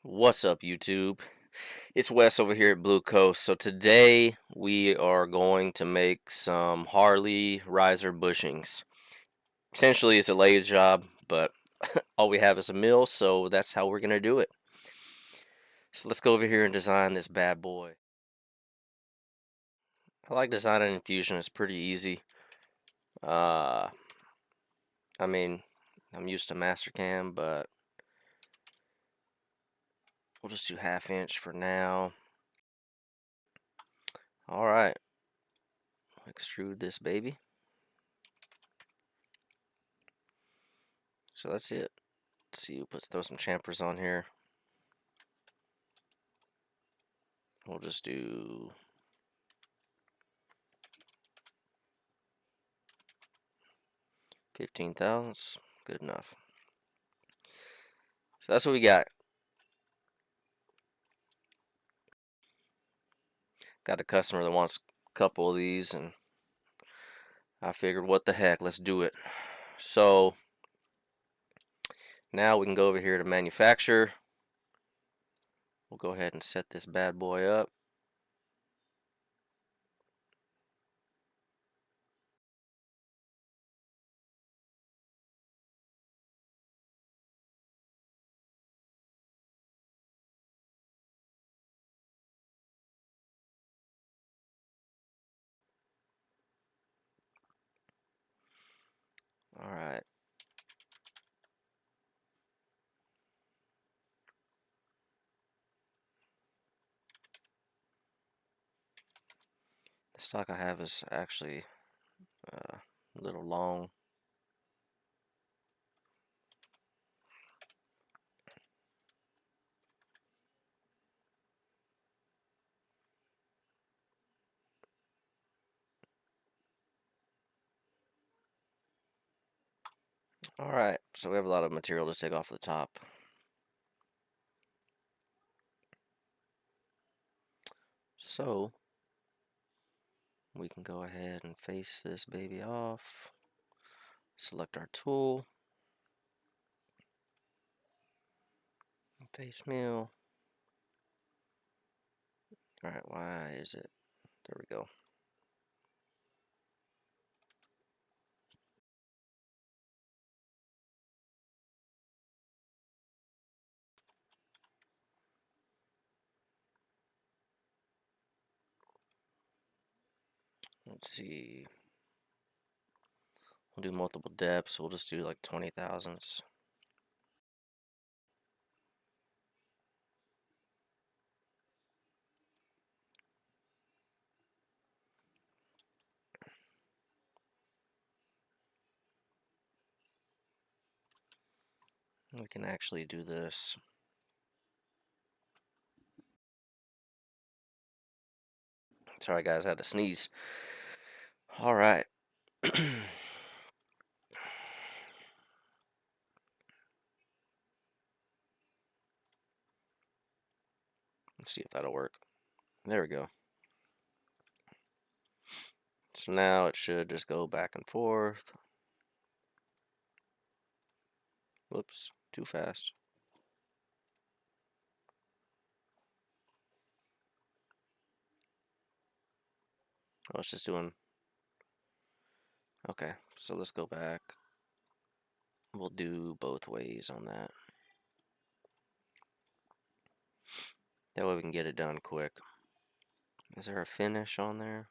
What's up, YouTube? It's Wes over here at Blue Coast. So today we are going to make some Harley Riser Bushings. Essentially, it's a lathe job, but all we have is a mill, so that's how we're gonna do it. So let's go over here and design this bad boy. I like designing in Fusion. It's pretty easy. Uh, I mean, I'm used to Mastercam, but we'll just do 1/2 inch for now. All right, extrude this baby. So that's it. Let's see, let's throw some chamfers on here. We'll just do 15 thousandths. Good enough. So that's what we got. Got a customer that wants a couple of these, and I figured, what the heck, let's do it. So now we can go over here to manufacture. We'll go ahead and set this bad boy up. All right. The stock I have is actually a little long. All right, so we have a lot of material to take off the top. So we can go ahead and face this baby off. Select our tool. Face mill. Alright, why is it? There we go. Let's see. We'll do multiple depths. We'll just do like 20 thousandths. We can actually do this. Sorry guys, I had to sneeze. Alright. Let's see if that'll work. There we go. So now it should just go back and forth. Whoops, too fast. Oh, it's just doing... Okay, so let's go back. We'll do both ways on that. That way we can get it done quick. Is there a finish on there?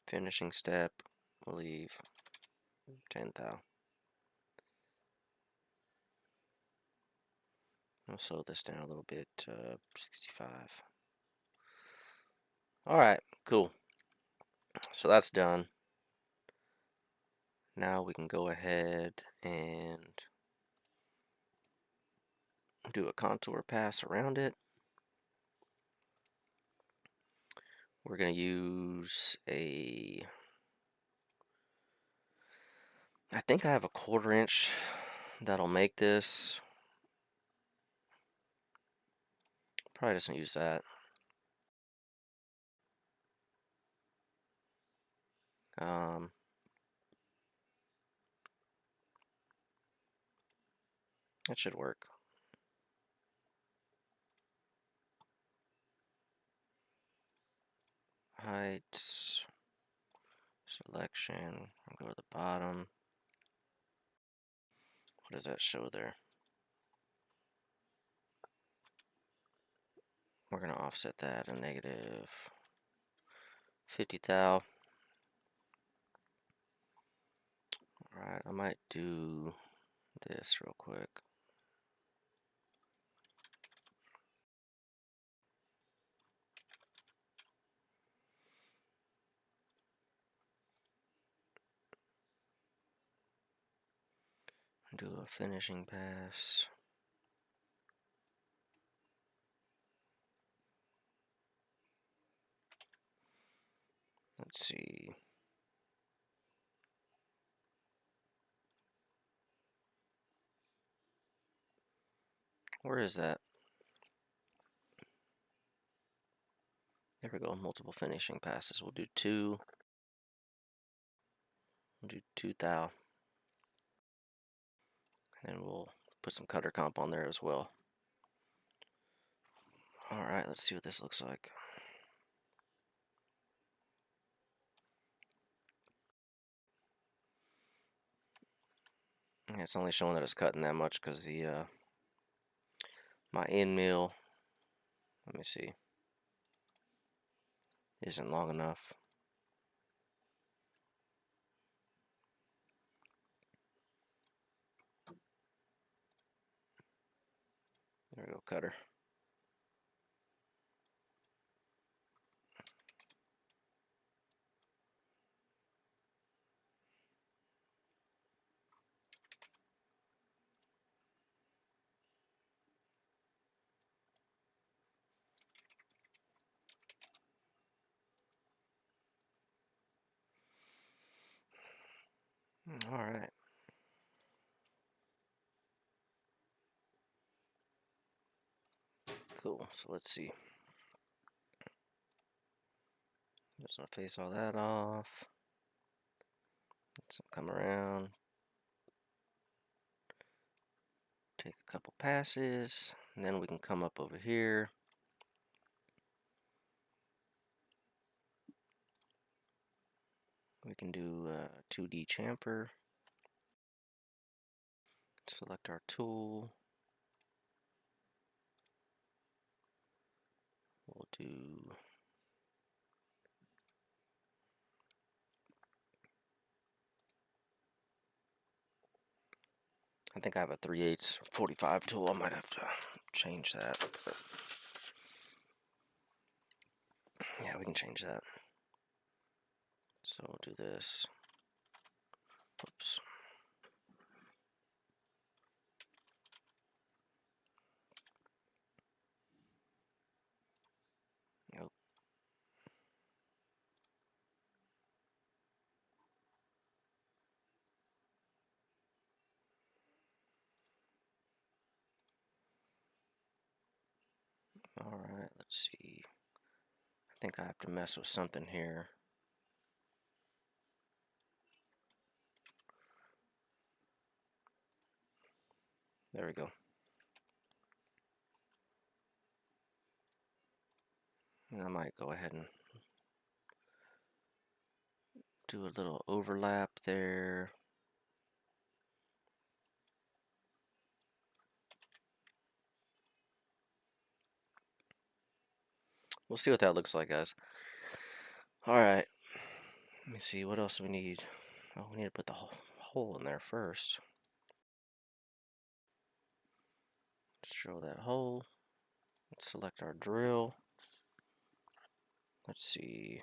Finishing step, we'll leave 10 thou. I'll slow this down a little bit, 65. Alright, cool. So that's done. Now we can go ahead and do a contour pass around it. We're going to use a... I think I have a 1/4 inch that'll make this. Probably doesn't use that. Um, That should work. Heights, selection, I'll go to the bottom. What does that show there? We're gonna offset that a negative 50 thou. Alright, I might do this real quick. Do a finishing pass. Let's see. Where is that? There we go. Multiple finishing passes. We'll do two. We'll do 2 thou. And we'll put some cutter comp on there as well. Alright, let's see what this looks like. It's only showing that it's cutting that much because the my end mill, let me see, isn't long enough. There we go, cutter. Alright. Cool, so let's see. Just gonna face all that off. Let's come around. Take a couple passes, and then we can come up over here. We can do 2D chamfer. Select our tool. We'll do I think I have a 3/8 45 tool. I might have to change that. But yeah, we can change that. So we'll do this. Oops. Yep. Alright, let's see. I think I have to mess with something here. There we go. And I might go ahead and do a little overlap there. We'll see what that looks like, guys. Alright. Let me see, what else do we need? Oh, we need to put the hole in there first. Let's drill that hole. Let's select our drill. Let's see.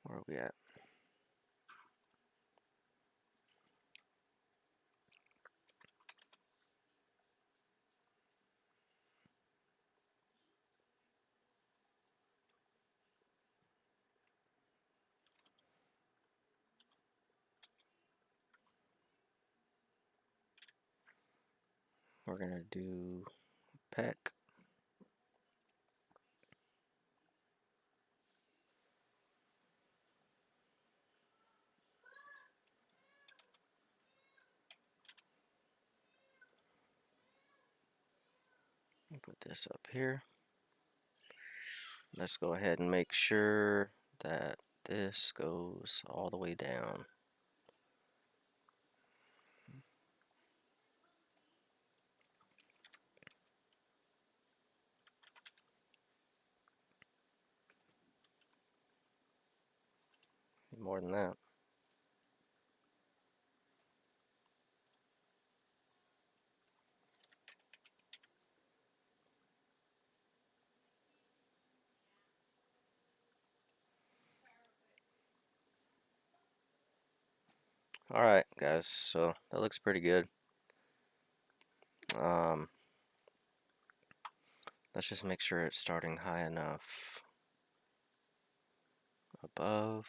Where are we at? We're gonna do peck. Put this up here. Let's go ahead and make sure that this goes all the way down. More than that. Alright guys, so that looks pretty good. Um, let's just make sure it's starting high enough above.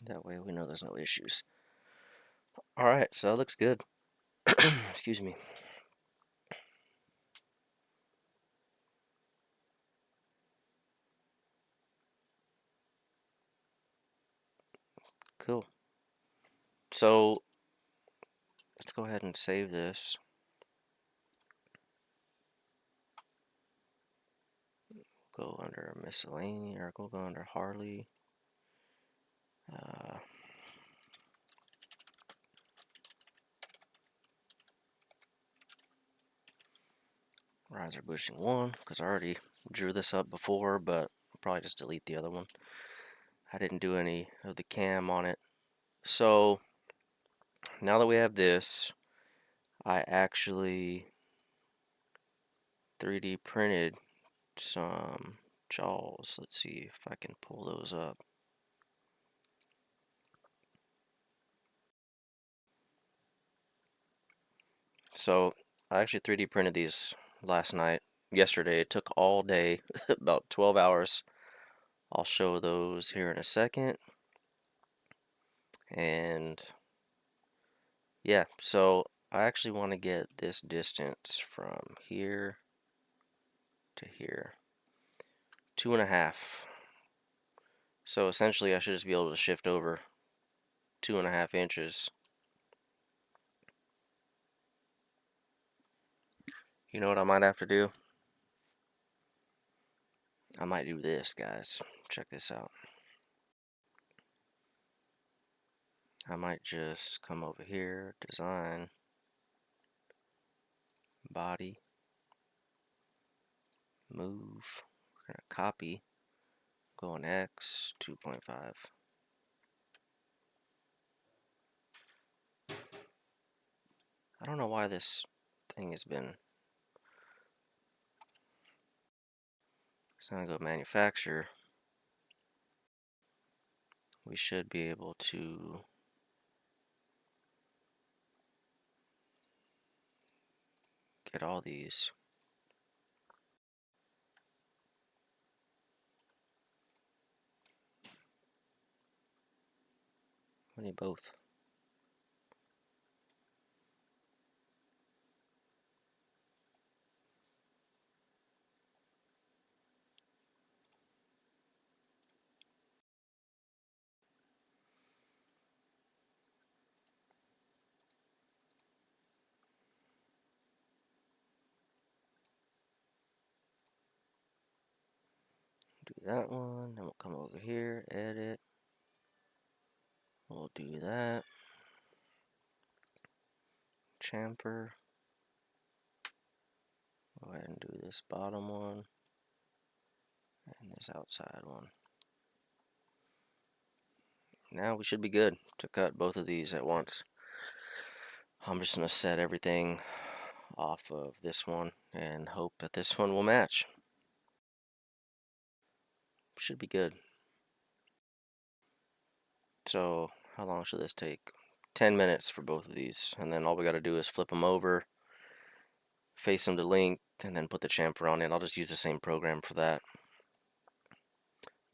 That way we know there's no issues. Alright, so that looks good. Excuse me. Cool. So let's go ahead and save this. Go under miscellaneous, or go under Harley. Riser Bushing 1, because I already drew this up before, but I'll probably just delete the other one. I didn't do any of the cam on it. So now that we have this, I actually 3D printed some jaws. Let's see if I can pull those up. So I actually 3D printed these yesterday. It took all day, about 12 hours. I'll show those here in a second. And yeah, so I actually want to get this distance from here to here. 2.5. So essentially I should just be able to shift over 2.5 inches. You know what I might have to do? I might do this, guys. Check this out. I might just come over here, design, body, move. We're going to copy, go on X, 2.5. I don't know why this thing has been. So I'm going to go manufacture. We should be able to get all these. We need both. Do that one, then we'll come over here, edit. We'll do that. Chamfer. Go ahead and do this bottom one and this outside one. Now we should be good to cut both of these at once. I'm just going to set everything off of this one and hope that this one will match. Should be good. So how long should this take? 10 minutes for both of these, and then all we got to do is flip them over, face them to length, and then put the chamfer on it. I'll just use the same program for that.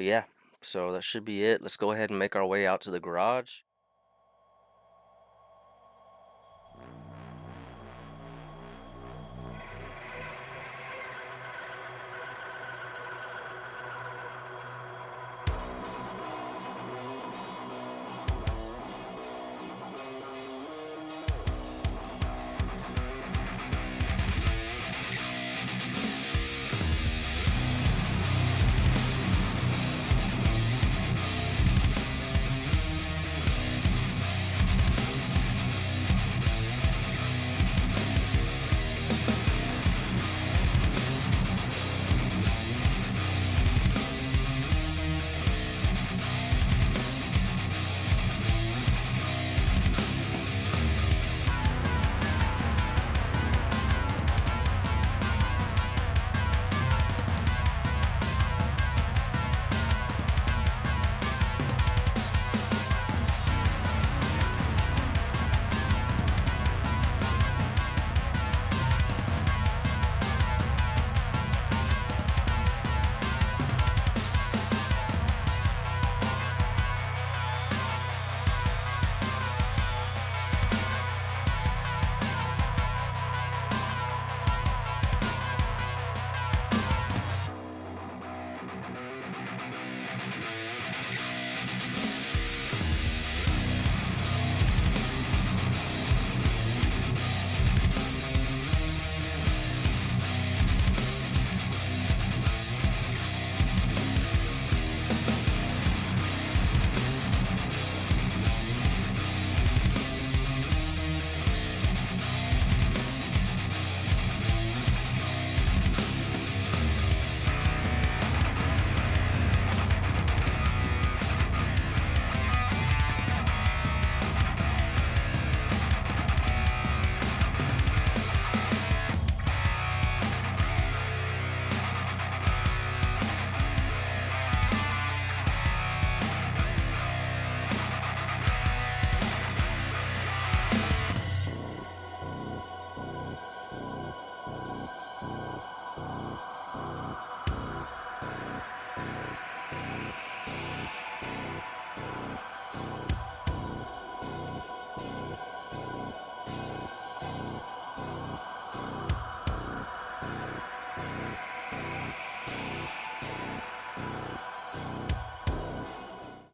But yeah, so that should be it. Let's go ahead and make our way out to the garage.